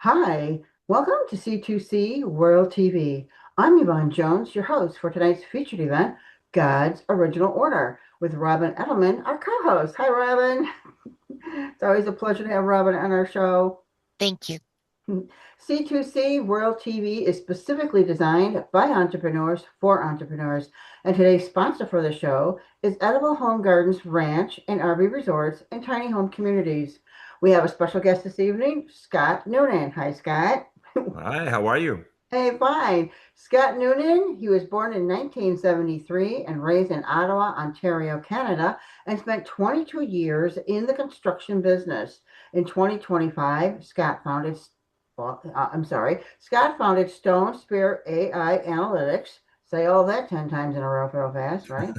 Hi, welcome to C2C World TV. I'm Yvonne Jones, your host for tonight's featured event, God's Original Order, with Robin Eddleman, our co-host. Hi, Robin. It's always a pleasure to have Robin on our show. Thank you. C2C World TV is specifically designed by entrepreneurs for entrepreneurs, and today's sponsor for the show is Edible Home Gardens Ranch and RV Resorts and Tiny Home Communities. We have a special guest this evening, Scott Noonan. Hi, Scott. Hi, how are you? Hey, fine. Scott Noonan, he was born in 1973 and raised in Ottawa, Ontario, Canada, and spent 22 years in the construction business. In 2025, Scott founded Stone Spear AI Analytics. Say all that 10 times in a row real fast, right?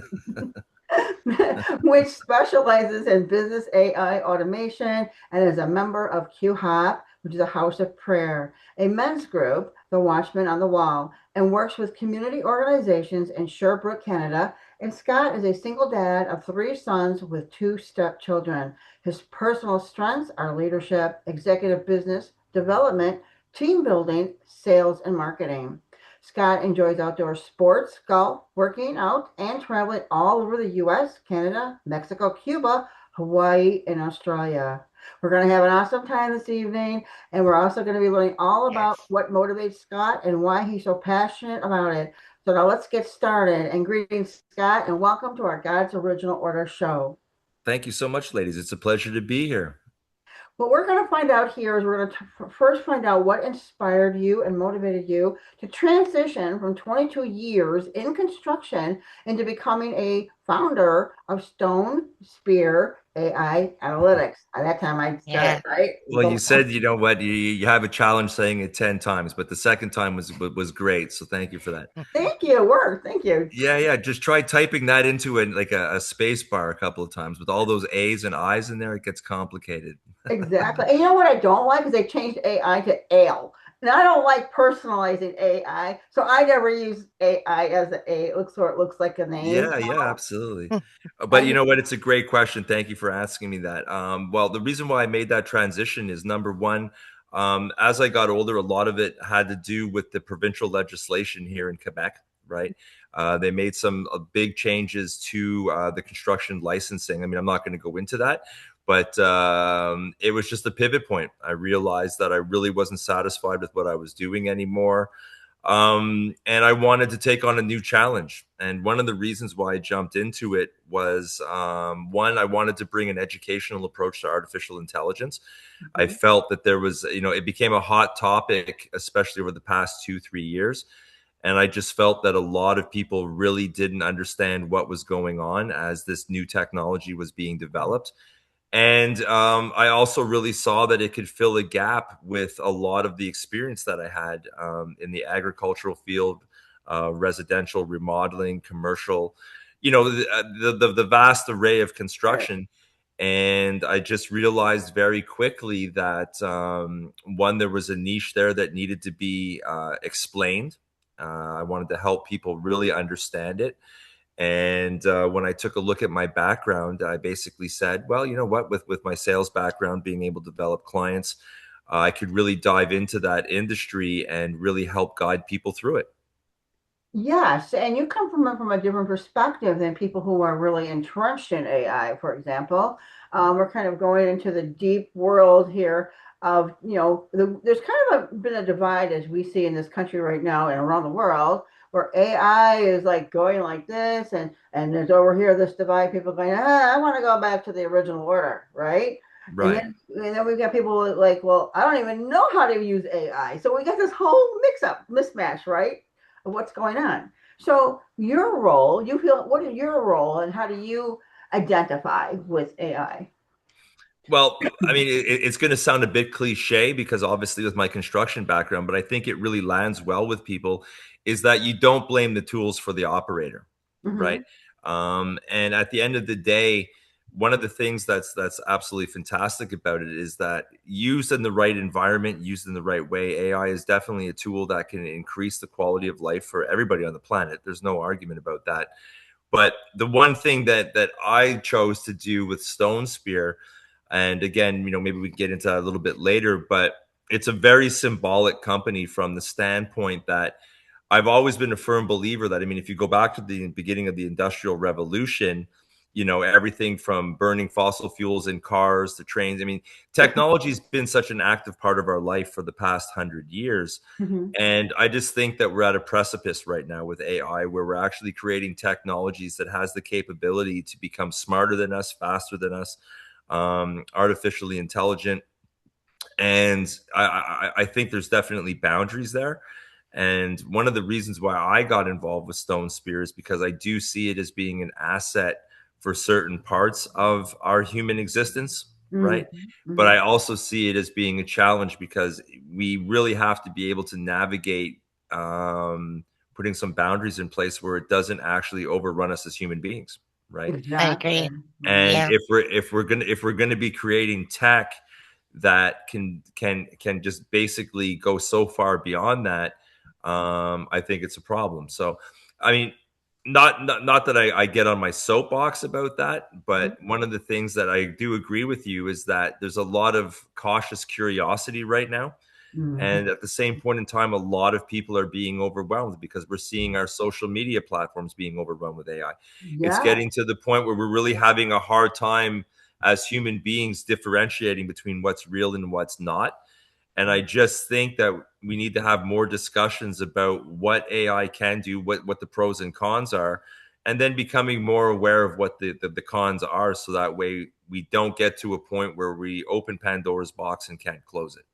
Which specializes in business AI automation and is a member of QHOP, which is a house of prayer, a men's group, the Watchmen on the Wall, and works with community organizations in Sherbrooke, Canada. And Scott is a single dad of three sons with two stepchildren. His personal strengths are leadership, executive business, development, team building, sales, and marketing. Scott enjoys outdoor sports, golf, working out, and traveling all over the US, Canada, Mexico, Cuba, Hawaii, and Australia. We're going to have an awesome time this evening, and we're also going to be learning all about Yes. what motivates Scott and why he's so passionate about it. So now let's get started. And greetings, Scott, and welcome to our God's Original Order show. Thank you so much, ladies. It's a pleasure to be here. What we're going to find out here is we're going to first find out what inspired you and motivated you to transition from 22 years in construction into becoming a founder of Stone Spear AI Analytics. At that time, I said Yeah. it right. Well, you said, you know what, you have a challenge saying it 10 times, but the second time was great. So thank you for that. Thank you. Word. Thank you. Yeah, yeah. Just try typing that into a space bar a couple of times. With all those A's and I's in there, it gets complicated. Exactly. And you know what I don't like is they changed AI to ale. And I don't like personalizing AI, so I never use AI as an A. It looks so it looks like a name. Yeah, yeah, absolutely. But you And know what? It's a great question. Thank you for asking me that. Well, the reason why I made that transition is number one, as I got older, a lot of it had to do with the provincial legislation here in Quebec, right? They made some big changes to the construction licensing. I mean, I'm not going to go into that, but it was just a pivot point. I realized that I really wasn't satisfied with what I was doing anymore. And I wanted to take on a new challenge. And one of the reasons why I jumped into it was one, I wanted to bring an educational approach to artificial intelligence. I Mhm. felt that there was, it became a hot topic, especially over the past 2, 3 years. And I just felt that a lot of people really didn't understand what was going on as this new technology was being developed. And I also really saw that it could fill a gap with a lot of the experience that I had in the agricultural field, residential remodeling, commercial, the vast array of Right. construction. And I just realized very quickly that one, there was a niche there that needed to be explained. I wanted to help people really understand it. And when I took a look at my background, I basically said, well, you know what, with my sales background, being able to develop clients, I could really dive into that industry and really help guide people through it. Yes, and you come from a different perspective than people who are really entrenched in AI, for example. We're kind of going into the deep world here of, there's kind of been a divide as we see in this country right now and around the world, where AI is like going like this, and there's over here this divide, people going, I want to go back to the original order, right? And Right. then we've got people like, well, I don't even know how to use AI. So we got this whole mix up, mismatch, right? Of what's going on. So your role, you feel, what is your role and how do you identify with AI? Well, I mean, it's going to sound a bit cliche because obviously with my construction background, but I think it really lands well with people is that you don't blame the tools for the operator, right? Mm-hmm. And at the end of the day, one of the things that's absolutely fantastic about it is that used in the right environment, used in the right way, AI is definitely a tool that can increase the quality of life for everybody on the planet. There's no argument about that. But the one thing that I chose to do with Stone Spear, and again, maybe we can get into that a little bit later, but it's a very symbolic company from the standpoint that I've always been a firm believer that, I mean, if you go back to the beginning of the Industrial Revolution, everything from burning fossil fuels in cars to trains. I mean, technology's been such an active part of our life for the past 100 years. Mhm. And I just think that we're at a precipice right now with AI, where we're actually creating technologies that has the capability to become smarter than us, faster than us, artificially intelligent. And I think there's definitely boundaries there. And one of the reasons why I got involved with Stone Spear is because I do see it as being an asset for certain parts of our human existence, Mhm. right? But Mhm. I also see it as being a challenge because we really have to be able to navigate putting some boundaries in place where it doesn't actually overrun us as human beings, right? I Exactly. agree. Mhm. And Yeah. if we're gonna be creating tech that can just basically go so far beyond that, I think it's a problem. So, I mean, not that I get on my soapbox about that, but one of the things that I do agree with you is that there's a lot of cautious curiosity right now. Mhm. And at the same point in time, a lot of people are being overwhelmed because we're seeing our social media platforms being overrun with AI. It's Yeah, getting to the point where we're really having a hard time as human beings differentiating between what's real and what's not. And I just think that we need to have more discussions about what AI can do, what the pros and cons are, and then becoming more aware of what the cons are, so that way we don't get to a point where we open Pandora's box and can't close it.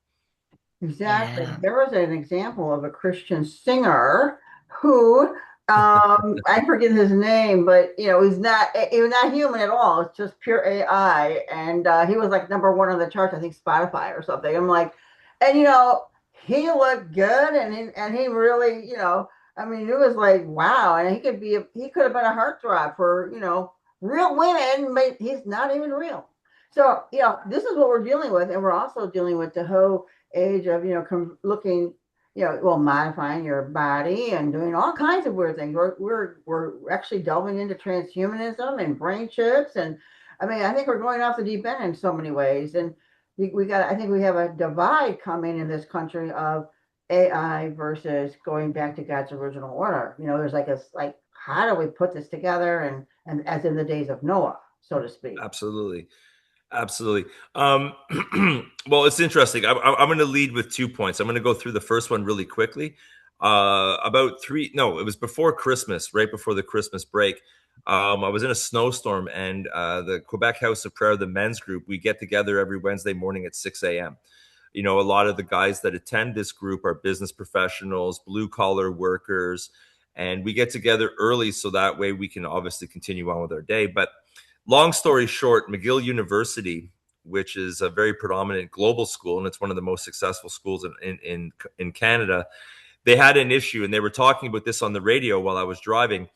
exactly. Yeah. There was an example of a Christian singer who, I forget his name, but he was not human at all. It's just pure AI, and he was like number one on the charts, I think Spotify or something. I'm like, and he looked good, and he really, I mean, it was like wow, and he could have been a heartthrob for real women, but he's not even real. So this is what we're dealing with, and we're also dealing with the whole age of looking, well, modifying your body and doing all kinds of weird things. We're actually delving into transhumanism and brain chips, and I mean, I think we're going off the deep end in so many ways. And we got, I think we have a divide coming in this country of AI versus going back to God's original order. There's like how do we put this together, and as in the days of Noah, so to speak. Absolutely. Absolutely. Well, it's interesting. I'm going to lead with 2 points. I'm going to go through the first one really quickly. About three, no, it was before Christmas, right before the Christmas break. I was in a snowstorm, and the Quebec House of Prayer, the men's group, we get together every Wednesday morning at 6 a.m. A lot of the guys that attend this group are business professionals, blue collar workers, and we get together early so that way we can obviously continue on with our day. But long story short, McGill University, which is a very predominant global school, and it's one of the most successful schools in Canada, they had an issue, and they were talking about this on the radio while I was driving.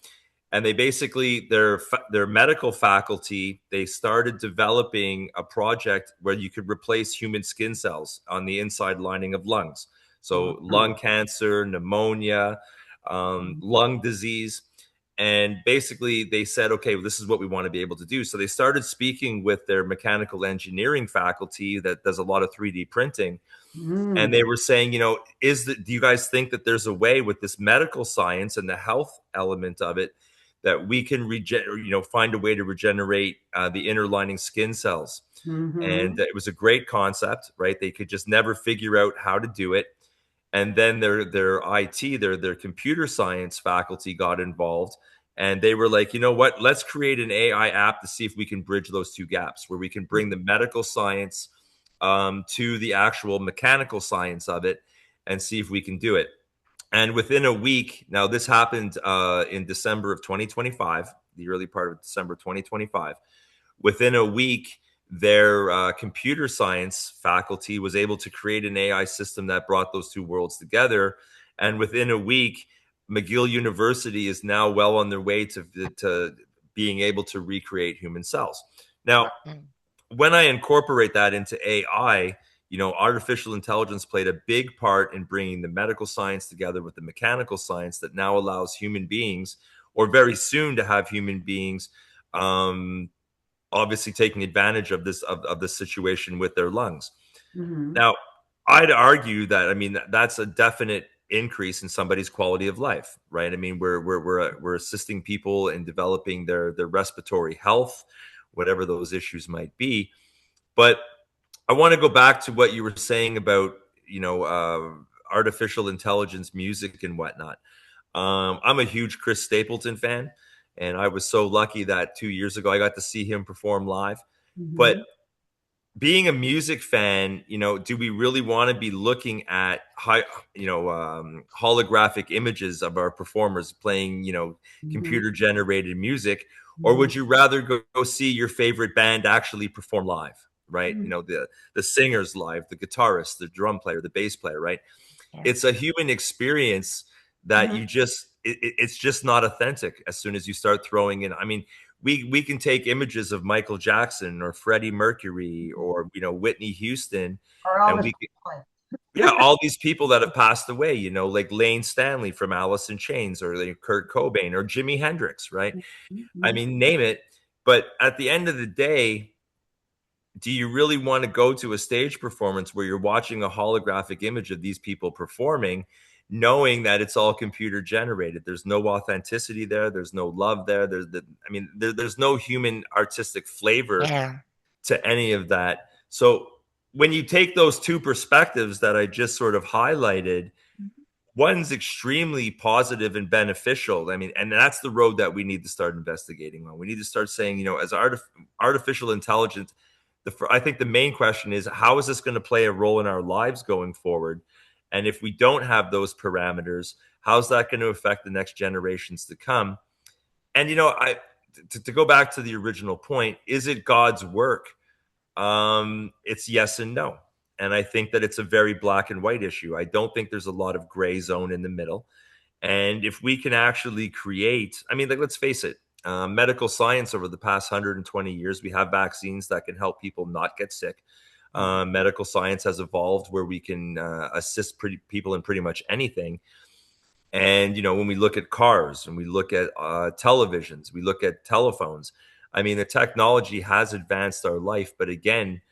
And they basically, their medical faculty, they started developing a project where you could replace human skin cells on the inside lining of lungs. So lung cancer, pneumonia, lung disease. And basically, they said, okay, well, this is what we want to be able to do. So they started speaking with their mechanical engineering faculty that does a lot of 3D printing. And Mm, they were saying, do you guys think that there's a way with this medical science and the health element of it that we can find a way to regenerate the inner lining skin cells? And mm-hmm, it was a great concept, right? They could just never figure out how to do it. And then their IT, their computer science faculty got involved, and they were like, you know what? Let's create an AI app to see if we can bridge those two gaps, where we can bring the medical science to the actual mechanical science of it, and see if we can do it. And within a week, now this happened in December of 2025, the early part of December 2025. Within a week, their computer science faculty was able to create an AI system that brought those two worlds together. And within a week, McGill University is now well on their way to being able to recreate human cells. Now, Mm. when I incorporate that into AI, artificial intelligence played a big part in bringing the medical science together with the mechanical science that now allows human beings, or very soon to have human beings, um, obviously taking advantage of this situation with their lungs. mm-hmm. Now, I'd argue that, I mean, that's a definite increase in somebody's quality of life, right? I mean, we're assisting people in developing their respiratory health, whatever those issues might be. But I want to go back to what you were saying about, artificial intelligence music and whatnot. I'm a huge Chris Stapleton fan, and I was so lucky that 2 years ago I got to see him perform live. But Mhm. being a music fan, do we really want to be looking at high, holographic images of our performers playing, Mhm. computer generated music, or Mhm. would you rather go see your favorite band actually perform live, right? Mhm. The singers live, the guitarist, the drum player, the bass player, right? Yeah. It's a human experience that Mhm. it's just not authentic as soon as you start throwing in. I mean, we can take images of Michael Jackson or Freddie Mercury or Whitney Houston, Or and Elvis we can, Presley. yeah, all these people that have passed away, like Lane Stanley from Alice in Chains, or like Kurt Cobain or Jimi Hendrix, right? I Mhm. mean, name it. But at the end of the day, do you really want to go to a stage performance where you're watching a holographic image of these people performing, knowing that it's all computer generated? There's no authenticity there. There's no love there. There's no human artistic flavor Yeah. to any of that. So when you take those two perspectives that I just sort of highlighted, one's extremely positive and beneficial. I mean, and that's the road that we need to start investigating on. We need to start saying, as artificial intelligence, I think the main question is, how is this going to play a role in our lives going forward? And if we don't have those parameters, how's that going to affect the next generations to come? And to go back to the original point, is it God's work? It's yes and no. And I think that it's a very black and white issue. I don't think there's a lot of gray zone in the middle. And if we can actually create, I mean, like, let's face it, medical science over the past 120 years, we have vaccines that can help people not get sick. Medical science has evolved where we can assist people in pretty much anything. And, when we look at cars and we look at televisions, we look at telephones, I mean, the technology has advanced our life. But again,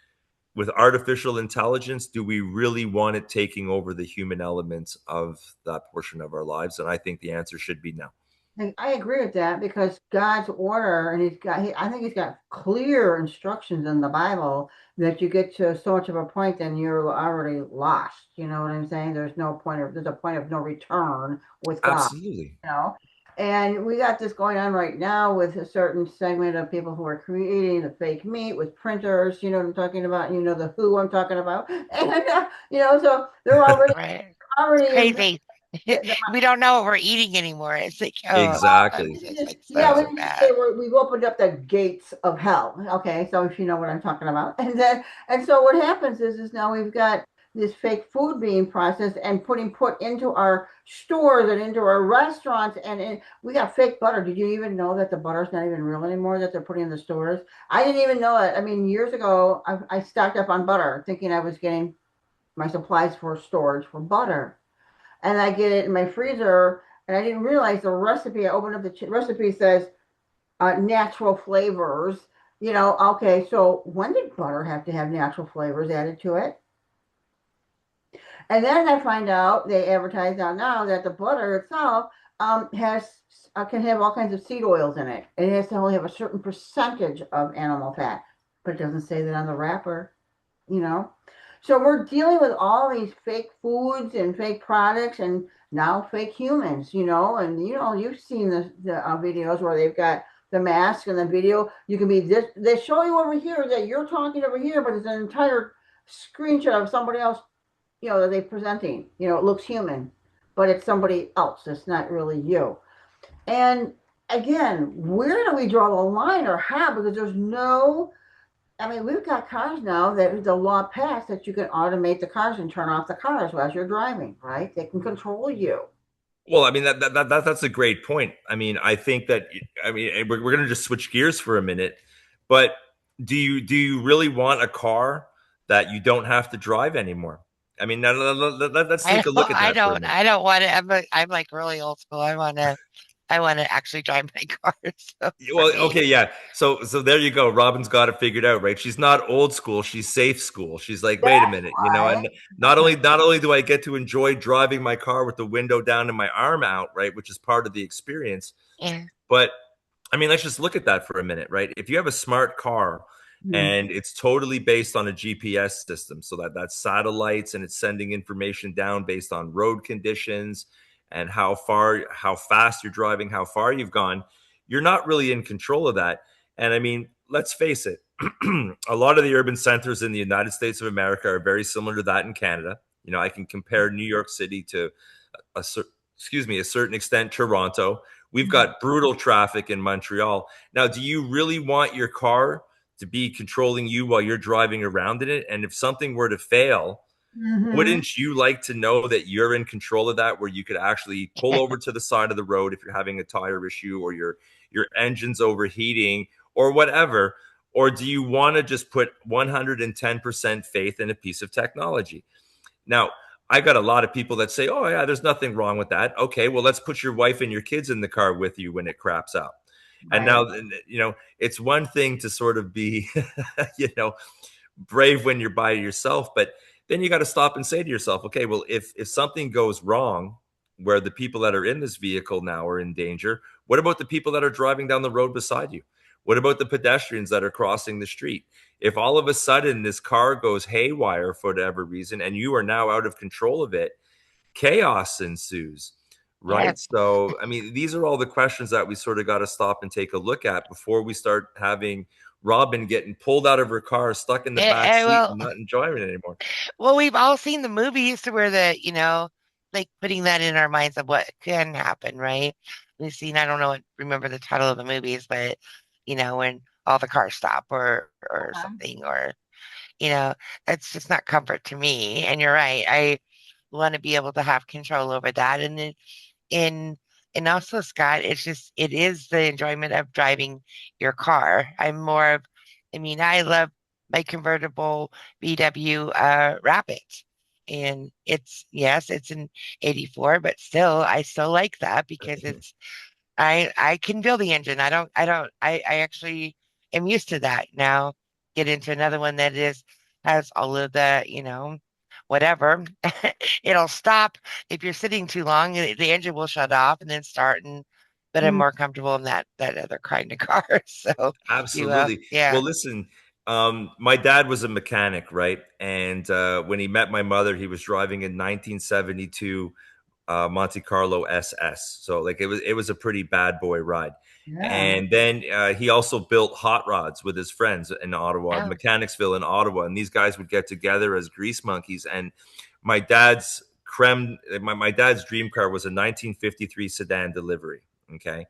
with artificial intelligence, do we really want it taking over the human elements of that portion of our lives? And I think the answer should be no. I agree with that because God's order, and I think he's got clear instructions in the Bible that you get to so much of a point, then you're already lost. You know what I'm saying? There's a point of no return with God, Absolutely. you know? And we got this going on right now with a certain segment of people who are creating the fake meat with printers. You know what I'm talking about? You know the who I'm talking about. And, so they're Right. It's already crazy. We don't know what we're eating anymore. It's like, oh, Exactly. it's like yeah, so we just say bad. we've opened up the gates of hell. Okay, so if you know what I'm talking about, and so what happens is now we've got this fake food being processed and put into our stores and into our restaurants, and we got fake butter. Did you even know that the butter's not even real anymore that they're putting in the stores? I didn't even know it. I mean, years ago, I stocked up on butter, thinking I was getting my supplies for storage for butter, and I get it in my freezer, and I didn't realize the recipe. I opened up the recipe says natural flavors. Okay, so when did butter have to have natural flavors added to it? And then I find out they advertise out now that the butter itself has can have all kinds of seed oils in it. It has to only have a certain percentage of animal fat, but it doesn't say that on the wrapper. You know, so we're dealing with all these fake foods and fake products, and now fake humans. And you've seen the videos where they've got the mask and the video. You can be this. They show you over here that you're talking over here, but it's an entire screenshot of somebody else. That they're presenting. It looks human, but it's somebody else. It's not really you. And again, where do we draw the line, or how? Because there's no, I mean, we've got cars now that the law passed that you can automate the cars and turn off the cars as you're driving, right? They can control you. Well, I mean, that's a great point. I mean, I think that, I mean, we're going to just switch gears for a minute, but do you really want a car that you don't have to drive anymore? I mean, let's I take a don't, look at I that for a don't, minute. I don't want to. I'm like really old school. I want to. I want to actually drive my car. So Well, okay, yeah. So there you go. Robin's got it figured out, right? She's not old school. She's safe school. She's like, wait a That's minute, why. and not only do I get to enjoy driving my car with the window down and my arm out, right, which is part of the experience, yeah, but I mean, let's just look at that for a minute, right? If you have a smart car and it's totally based on a GPS system, so that's satellites and it's sending information down based on road conditions and how fast you're driving, how far you've gone, you're not really in control of that. And I mean, let's face it, a lot of the urban centers in the United States of America are very similar to that in Canada. I can compare New York City to a certain extent Toronto. We've got brutal traffic in Montreal. Now, do you really want your car to be controlling you while you're driving around in it? And if something were to fail, wouldn't you like to know that you're in control of that, where you could actually pull over to the side of the road if you're having a tire issue or your engine's overheating or whatever? Or do you want to just put 110% faith in a piece of technology? Now, I got a lot of people that say, oh, yeah, there's nothing wrong with that. Okay, well, let's put your wife and your kids in the car with you when it craps out. And now, it's one thing to sort of be, brave when you're by yourself, but then you got to stop and say to yourself, okay, well, if something goes wrong where the people that are in this vehicle now are in danger, what about the people that are driving down the road beside you? What about the pedestrians that are crossing the street? If all of a sudden this car goes haywire for whatever reason and you are now out of control of it, chaos ensues, right? yeah. So, I mean, these are all the questions that we sort of got to stop and take a look at before we start having Robin getting pulled out of her car, stuck in the back seat Well, and not enjoying it anymore. well, we've all seen the movies where like putting that in our minds of what can happen, right? We've seen, I don't remember the title of the movies, but when all the cars stop or something, or that's just not comfort to me. And you're right. I want to be able to have control over that. In and also, Scott, it is the enjoyment of driving your car. I mean, I love my convertible VW Rapid. And it's an 84, but still I still like that because I can feel the engine. I actually am used to that now. Get into another one that has all of the, whatever. It'll stop if you're sitting too long, the engine will shut off and then start, but I'm more comfortable in that other kind of car. So Absolutely. yeah. Well, listen, my dad was a mechanic, right? And when he met my mother, he was driving in 1972 Monte Carlo SS. So like it was a pretty bad boy ride. Yeah. And then he also built hot rods with his friends in Ottawa, Oh, Mechanicsville in Ottawa, and these guys would get together as grease monkeys. And my dad's my dad's dream car was a 1953 sedan delivery. Okay,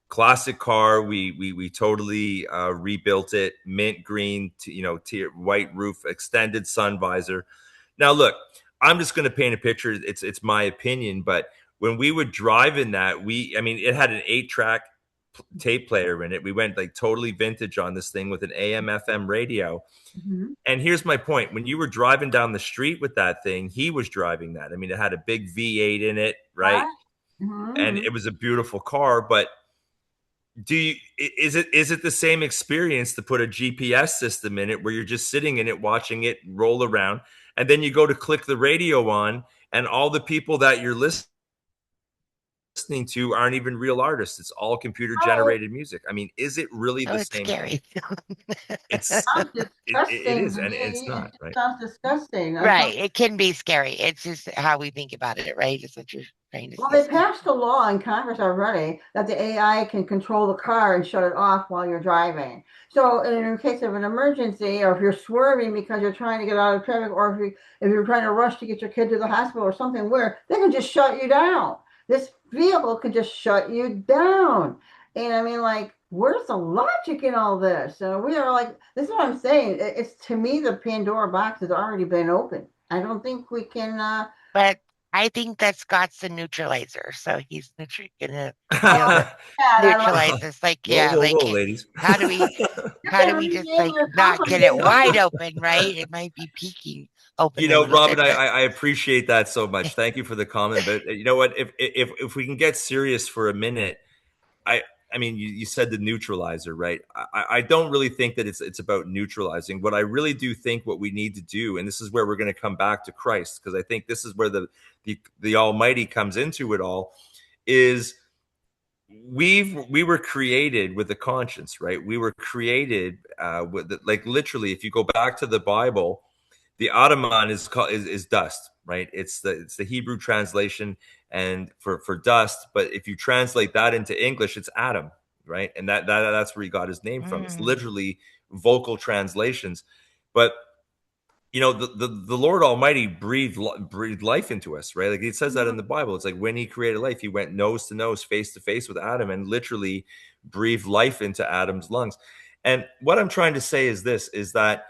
classic car. We totally rebuilt it, mint green, white roof, extended sun visor. Now look, I'm just going to paint a picture. It's my opinion, but when we would drive in that, I mean, it had an 8-track tape player in it. We went like totally vintage on this thing with an AM/FM radio. And here's my point: when you were driving down the street with that thing, he was driving that. I mean, it had a big V8 in it, right? And it was a beautiful car, but is it the same experience to put a GPS system in it where you're just sitting in it watching it roll around, and then you go to click the radio on and all the people that you're listening to aren't even real artists? It's all computer generated music. I mean, is it really oh, the it's same thing? scary. It's Sounds it disgusting is, to and me. it's not, It right? sounds disgusting. Right. It can be scary. It's just how we think about it, right? Is what you're trying to Well, say, they Scott. passed a law in Congress already that the AI can control the car and shut it off while you're driving. So, in case of an emergency, or if you're swerving because you're trying to get out of traffic, or if you're trying to rush to get your kid to the hospital or something, where they can just shut you down. This vehicle can just shut you down. And I mean, like, where's the logic in all this? We are like, this is what I'm saying. It's, to me, the Pandora box has already been opened. I don't think we can. But I think that Scott's the neutralizer, so he's gonna be able to Yeah, I like. neutralize this. Like, Whoa, yeah, whoa, like whoa, ladies. how do we You how do can we just rename like your not get company. it wide open, right? It might be peeking open a little Robin, bit. I appreciate that so much. Thank you for the comment. But you know what? If we can get serious for a minute, I mean, you said the neutralizer, right? I don't really think that it's about neutralizing. What I really do think what we need to do, and this is where we're going to come back to Christ, because I think this is where the Almighty comes into it all, is we were created with a conscience, right? We were created with like literally, if you go back to the Bible, the Ataman is called is dust, right? It's the Hebrew translation and for dust, but if you translate that into English, it's Adam, right? And that's where he got his name from. It's Mm. literally vocal translations, but the Lord Almighty breathed life into us, right? Like it says that in the Bible. It's like when he created life, he went nose to nose, face to face with Adam and literally breathed life into Adam's lungs. And what I'm trying to say is this, is that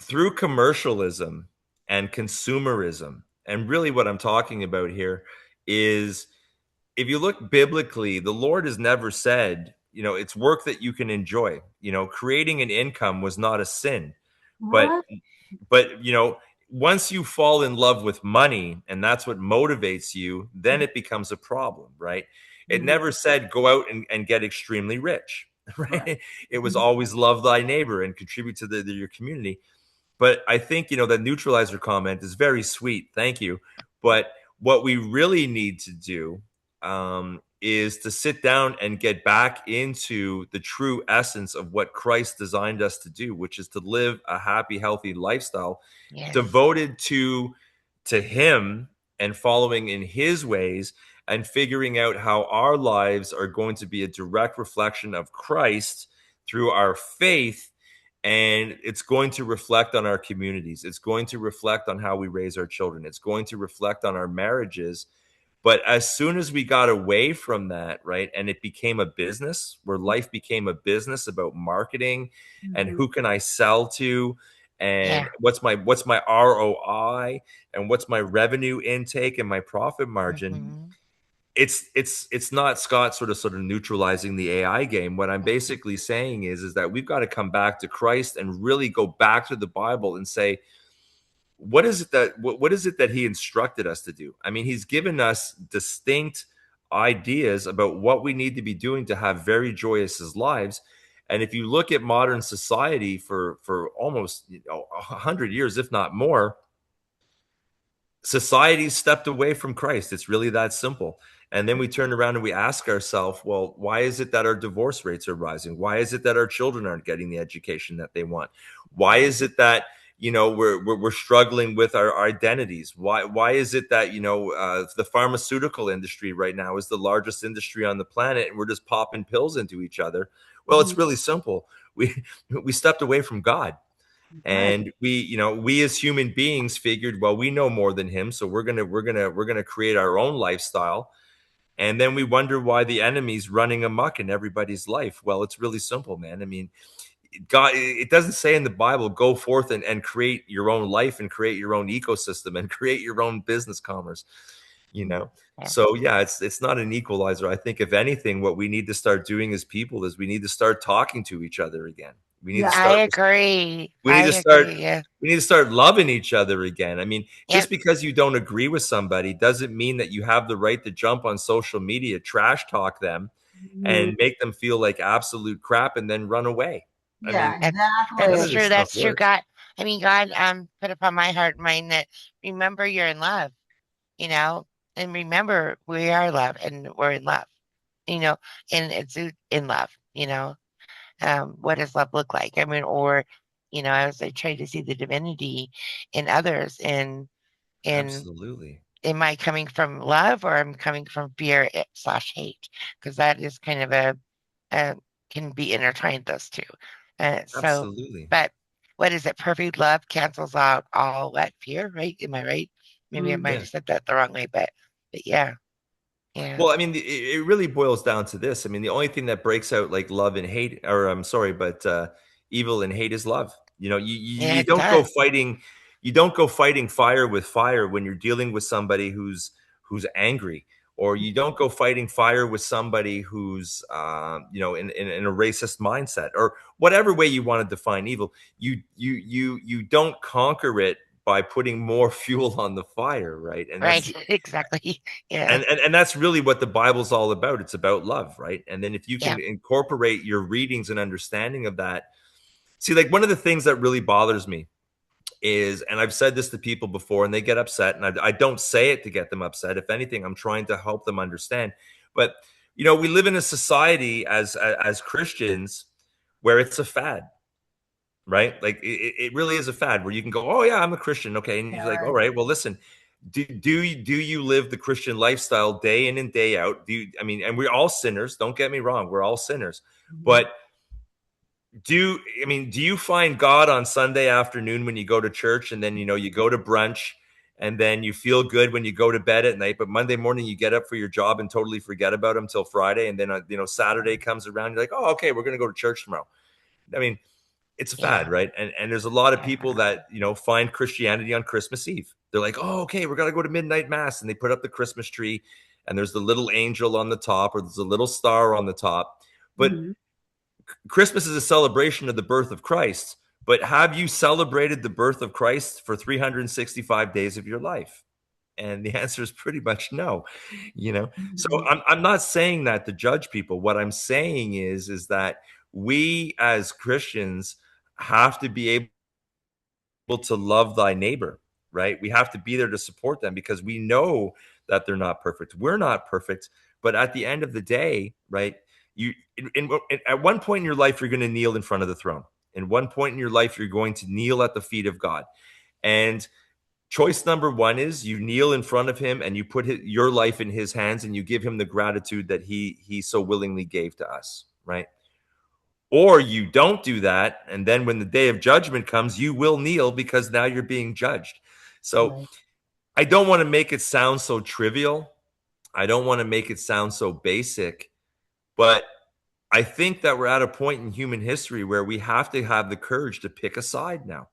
through commercialism and consumerism, and really what I'm talking about here is, if you look biblically, the Lord has never said, it's work that you can enjoy. Creating an income was not a sin, but What? but once you fall in love with money and that's what motivates you, then it becomes a problem, right? It Mhm. never said go out and get extremely rich, Right. right? It was Mhm. always love thy neighbor and contribute to your community. But I think, the neutralizer comment is very sweet. Thank you. But what we really need to do is to sit down and get back into the true essence of what Christ designed us to do, which is to live a happy, healthy lifestyle Yes. devoted to him and following in his ways and figuring out how our lives are going to be a direct reflection of Christ through our faith, and it's going to reflect on our communities. It's going to reflect on how we raise our children. It's going to reflect on our marriages. But as soon as we got away from that, right, and it became a business, where life became a business about marketing and Mhm. who can I sell to, and Yeah. what's my ROI, and what's my revenue intake and my profit margin, Hmm. it's not Scott sort of neutralizing the AI game. What I'm basically saying is that we've got to come back to Christ and really go back to the Bible and say, what is it that he instructed us to do? I mean, he's given us distinct ideas about what we need to be doing to have very joyous lives. And if you look at modern society for almost 100 years, if not more, society stepped away from Christ. It's really that simple. And then we turn around and we ask ourselves, well, why is it that our divorce rates are rising? Why is it that our children aren't getting the education that they want? Why is it that we're struggling with our identities? Why is it that the pharmaceutical industry right now is the largest industry on the planet, and we're just popping pills into each other? Well, it's Mhm. really simple. We stepped away from God. Right. And we as human beings figured, well, we know more than him, so we're gonna create our own lifestyle. And then we wonder why the enemy's running amok in everybody's life. Well, it's really simple, man. I mean, God, it doesn't say in the Bible, go forth and create your own life and create your own ecosystem and create your own business commerce, you know. Yeah. So yeah, it's not an equalizer. I think if anything, what we need to start doing as people is we need to start talking to each other again. We need to Yeah. I start agree. we I need to start agree. Yeah. we need to start loving each other again. I mean, just Yep. because you don't agree with somebody doesn't mean that you have the right to jump on social media, trash talk them, Mhm. and make them feel like absolute crap and then run away. I Yeah, mean, none That's of exactly. this true. stuff That's true. works. God put upon my heart and mind that remember you're in love, you know, and remember we are love and we're in love, you know, and it's in love, what does love look like? I mean, or, as I try to see the divinity in others and Absolutely. am I coming from love or am I coming from fear slash hate? Because that is kind of a can be intertwined those two. So, Absolutely. but what is it? Perfect love cancels out all that fear, right? Am I right? Maybe I might Mhm. Yeah. have said that the wrong way, but yeah, yeah, Well, I mean, it really boils down to this. I mean, the only thing that breaks out like love and hate, or I'm sorry, but evil and hate is love. yeah, You it don't go does. fighting, fire with fire when you're dealing with somebody who's angry, or you don't go fighting fire with somebody who's in a racist mindset, or whatever way you want to define evil. You don't conquer it by putting more fuel on the fire, right? And that's Right. Exactly. Yeah. and that's really what the Bible's all about. It's about love, right? And then if you Yeah. can incorporate your readings and understanding of that, see, like one of the things that really bothers me is, and I've said this to people before and they get upset, and I don't say it to get them upset. If anything, I'm trying to help them understand. But we live in a society as Christians where it's a fad, right? Like it really is a fad where you can go, oh yeah, I'm a Christian, okay, and you're like, all right, well, listen, do you live the Christian lifestyle day in and day out? And we're all sinners. Don't get me wrong, we're all sinners, but do you find God on Sunday afternoon when you go to church, and then you go to brunch, and then you feel good when you go to bed at night, but Monday morning you get up for your job and totally forget about him till Friday, and then Saturday comes around, you're like, oh, okay, we're going to go to church tomorrow. I mean, it's a fad, Yeah. right? And there's a lot of people that find Christianity on Christmas Eve. They're like, oh, okay, we're gonna go to midnight mass, and they put up the Christmas tree, and there's the little angel on the top, or there's a little star on the top. But Christmas is a celebration of the birth of Christ. But have you celebrated the birth of Christ for 365 days of your life? And the answer is pretty much no. So I'm not saying that to judge people. What I'm saying is that we as Christians have to be able to love thy neighbor, right? We have to be there to support them because we know that they're not perfect. We're not perfect, but at the end of the day, right? At one point in your life, you're going to kneel in front of the throne. In one point in your life, you're going to kneel at the feet of God. And choice number one is you kneel in front of him and you put your life in his hands and you give him the gratitude that he so willingly gave to us, right? Or you don't do that, and then when the day of judgment comes, you will kneel because now you're being judged. So I don't want to make it sound so trivial. I don't want to make it sound so basic, but I think that we're at a point in human history where we have to have the courage to pick a side now.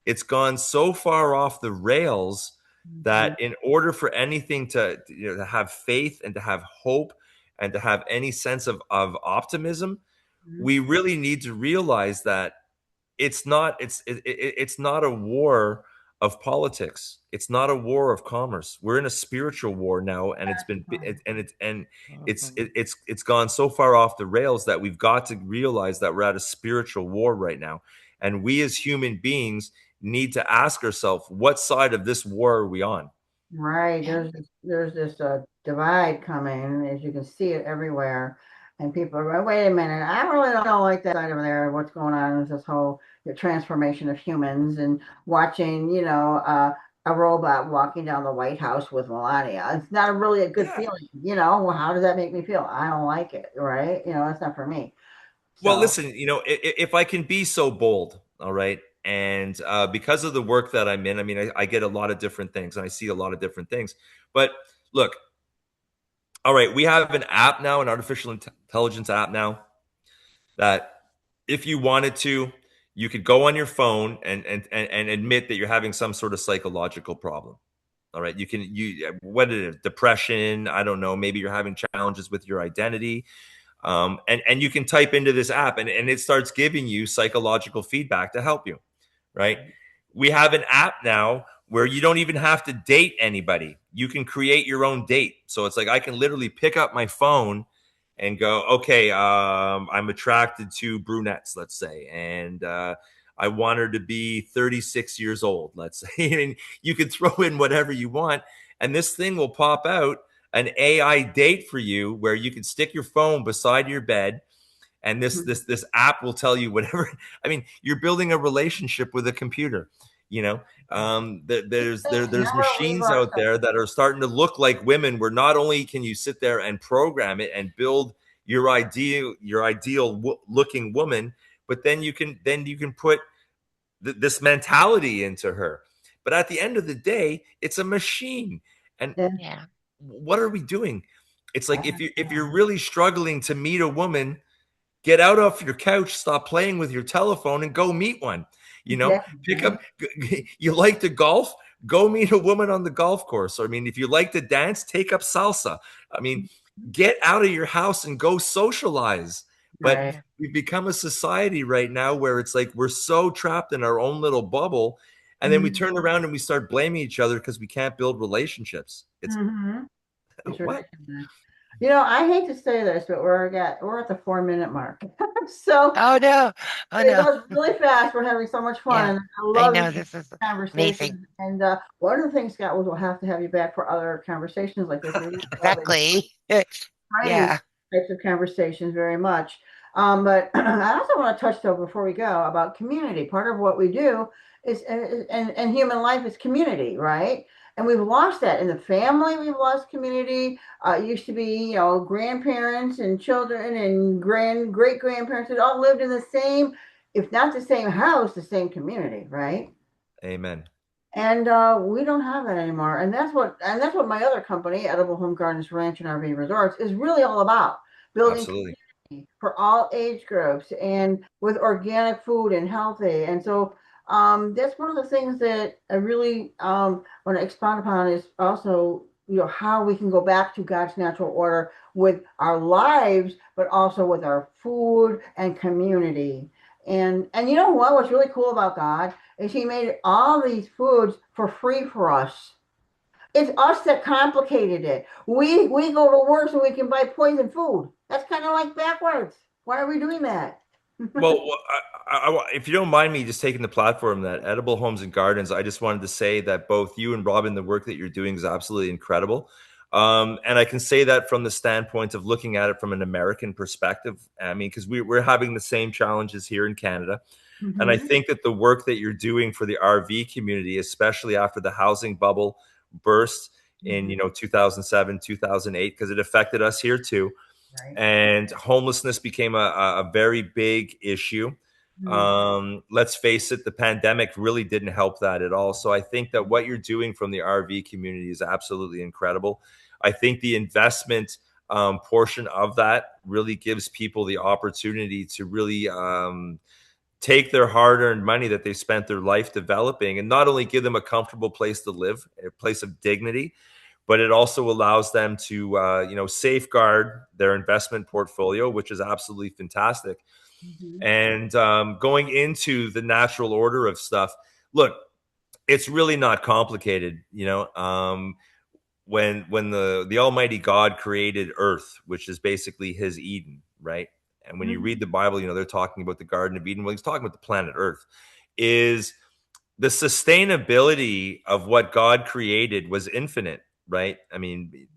It's gone so far off the rails that in order for anything to have faith and to have hope and to have any sense of optimism, we really need to realize that it's not a war of politics. It's not a war of commerce. We're in a spiritual war now, and it's gone so far off the rails that we've got to realize that we're at a spiritual war right now, and we as human beings need to ask ourselves, what side of this war are we on? Right. There's this divide coming, as you can see it everywhere. And people are going, wait a minute, I really don't like that side over there. What's going on is this whole transformation of humans, and watching, a robot walking down the White House with Melania. It's not really a good feeling, Well, how does that make me feel? I don't like it, right? That's not for me. Well, listen, if I can be so bold, all right, and because of the work that I'm in, I get a lot of different things and I see a lot of different things. But look, all right, we have an app now, an artificial intelligence app now, that if you wanted to, you could go on your phone and admit that you're having some sort of psychological problem. All right, what is it, depression? I don't know. Maybe you're having challenges with your identity. And you can type into this app and it starts giving you psychological feedback to help you, right? We have an app now where you don't even have to date anybody. You can create your own date. So it's like I can literally pick up my phone and go, okay, I'm attracted to brunettes, let's say, and I want her to be 36 years old, let's say. And you can throw in whatever you want, and this thing will pop out an AI date for you where you can stick your phone beside your bed, and this app will tell you whatever. You're building a relationship with a computer. There's machines out there that are starting to look like women, where not only can you sit there and program it and build your ideal looking woman, but then you can put this mentality into her. But at the end of the day, it's a machine. And what are we doing? It's like if you're really struggling to meet a woman, get out off your couch, stop playing with your telephone, and go meet one. Pick up. You like to golf? Go meet a woman on the golf course. Or, if you like to dance, take up salsa. Get out of your house and go socialize. But we've become a society right now where it's like we're so trapped in our own little bubble. And then we turn around and we start blaming each other because we can't build relationships. It's It's what? ridiculous. You know, I hate to say this, but we're at the 4-minute mark. So Oh no. Oh it no. goes really fast. We're having so much fun. Yeah. And I I love know these this is amazing. conversations. And one of the things, Scott, was we'll have to have you back for other conversations like this. We really love Exactly. these Yeah. types of conversations very much. But I also want to touch, though, before we go, about community. Part of what we do is, and human life is community, right? And we've lost that in the family. We've lost community. It used to be, you know, grandparents and children and great grandparents that all lived in the same, if not the same house, the same community, right? Amen. And we don't have that anymore. And that's what my other company, Edible Home Gardens Ranch and RV Resorts, is really all about. Building Absolutely. community for all age groups and with organic food and healthy. And so that's one of the things that I really want to expound upon is also, you know, how we can go back to God's natural order with our lives, but also with our food and community. And you know what? What's really cool about God is He made all these foods for free for us. It's us that complicated it. We go to work so we can buy poison food. That's kind of like backwards. Why are we doing that? Well, if you don't mind me just taking the platform that Edible Homes and Gardens, I just wanted to say that both you and Robin, the work that you're doing is absolutely incredible. And I can say that from the standpoint of looking at it from an American perspective. I mean, because we're having the same challenges here in Canada. And I think that the work that you're doing for the RV community, especially after the housing bubble burst in, 2007, 2008, because it affected us here too. Right. And homelessness became a very big issue. Let's face it, the pandemic really didn't help that at all. So I think that what you're doing from the RV community is absolutely incredible. I think the investment portion of that really gives people the opportunity to really take their hard-earned money that they spent their life developing and not only give them a comfortable place to live, a place of dignity, but it also allows them to safeguard their investment portfolio, which is absolutely fantastic. And going into the natural order of stuff, look, it's really not complicated. When the Almighty God created Earth, which is basically His Eden, right? And when you read the Bible, they're talking about the Garden of Eden. Well, He's talking about the planet Earth. Is the sustainability of what God created was infinite, right? I mean,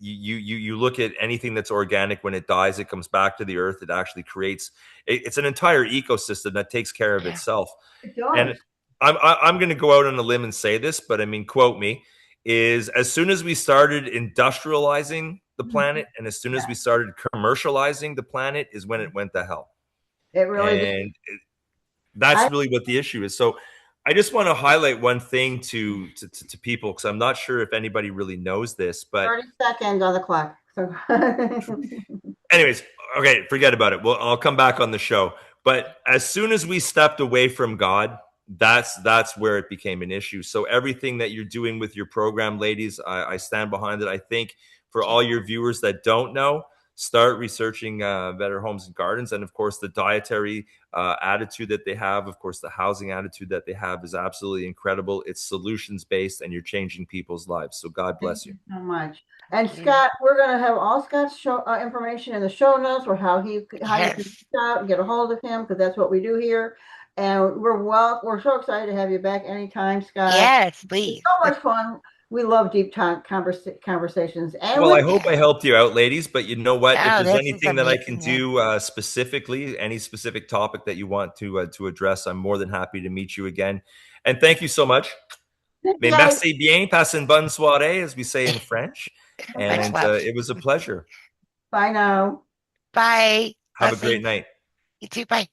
you look at anything that's organic, when it dies, it comes back to the earth. It actually creates, it's an entire ecosystem that takes care of itself. It does. And I'm going to go out on a limb and say this, but I mean, quote me, is as soon as we started industrializing the planet and as soon as we started commercializing the planet is when it went to hell. It really did. And that's really what the issue is. So I just want to highlight one thing to people, because I'm not sure if anybody really knows this, but 30 seconds on the clock. So anyways, okay, forget about it. Well, I'll come back on the show. But as soon as we stepped away from God, that's where it became an issue. So everything that you're doing with your program, ladies, I stand behind it. I think for all your viewers that don't know, start researching Better Homes and Gardens. And of course, the dietary attitude that they have, of course, the housing attitude that they have is absolutely incredible. It's solutions based and you're changing people's lives. So God bless you. So much. And Scott, we're going to have all Scott's show information in the show notes, or how you can reach out and get a hold of him, because that's what we do here. And we're so excited to have you back anytime, Scott. Yes, please. It's so much fun. We love deep conversations. And well, I hope I helped you out, ladies. But you know what? Oh, if there's anything that I can do specifically, any specific topic that you want to address, I'm more than happy to meet you again. And thank you so much. Mais merci bien, passe une bonne soirée, as we say in French. And it was a pleasure. Bye now. Bye. Have a great night. You too. Bye.